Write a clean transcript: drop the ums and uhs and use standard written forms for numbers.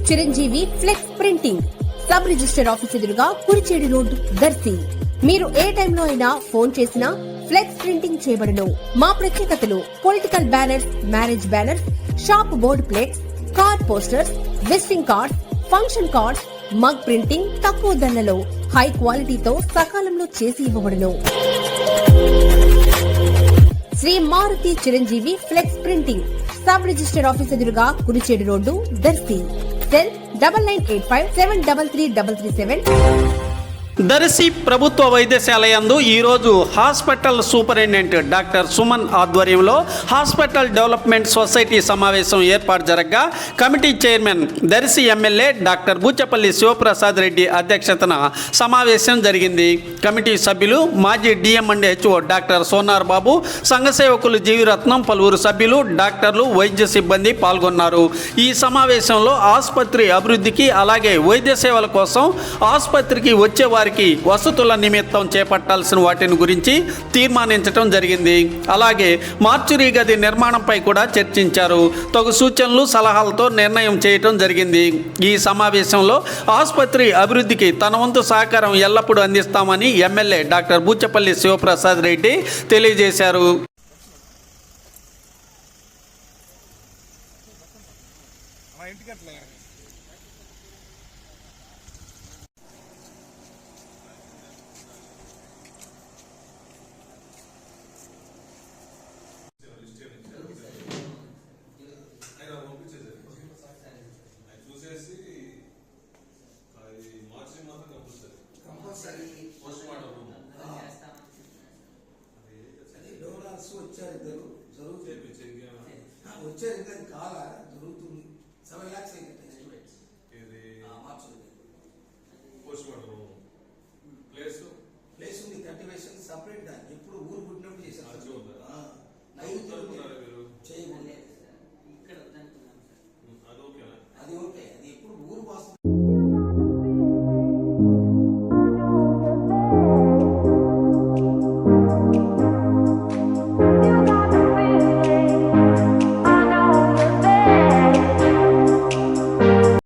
Chiranjeevi flex printing sub register office ఎదురుగా Kurichedu road Darsi. మీరు ఏ టైంలో అయినా ఫోన్ చేసినా ఫ్లెక్స్ ప్రింటింగ్ చేయబడును. మా ప్రత్యేకతలు political banners, marriage banners, shop board plates, card posters, visiting cards, function cards, mug printing తక్కువ ధరలలో హై క్వాలిటీతో సకాలంలో చేసి ఇవ్వబడును. Shri Maruti Chiranjeevi flex printing sub register office ఎదురుగా కురిచేడు రోడ్డు దర్శి. సెల్ 9985733337. దర్శి ప్రభుత్వ వైద్యశాలయందు ఈరోజు హాస్పిటల్ సూపరింటెండెంట్ డాక్టర్ సుమన్ ఆధ్వర్యంలో హాస్పిటల్ డెవలప్మెంట్ సొసైటీ సమావేశం ఏర్పాటు జరగగా committee chairman Darsi MLA doctor Buchepalli Sivaprasad Reddy అధ్యక్షతన సమావేశం జరిగింది. కమిటీ సభ్యులు మాజీ DM and HO doctor Sonar Babu, సంఘ సేవకులు జీవిరత్నం, పలువురు సభ్యులు, డాక్టర్లు, వైద్య సిబ్బంది పాల్గొన్నారు. ఈ సమావేశంలో ఆసుపత్రి అభివృద్ధికి అలాగే వైద్య సేవల కోసం ఆసుపత్రికి వచ్చే వారికి వసతుల నిమిత్తం చేపట్టాల్సిన వాటిని గురించి తీర్మానించడం జరిగింది. అలాగే మార్చురీ గది నిర్మాణంపై కూడా చర్చించారు. తగు సూచనలు, సలహాలతో నిర్ణయం చేయటం జరిగింది. ఈ సమావేశంలో ఆసుపత్రి అభివృద్ధికి తన వంతు సహకారం ఎల్లప్పుడూ అందిస్తామని ఎమ్మెల్యే డాక్టర్ బూచపల్లి శివప్రసాద్ రెడ్డి తెలియజేశారు. వచ్చారు ఇంకా కాదా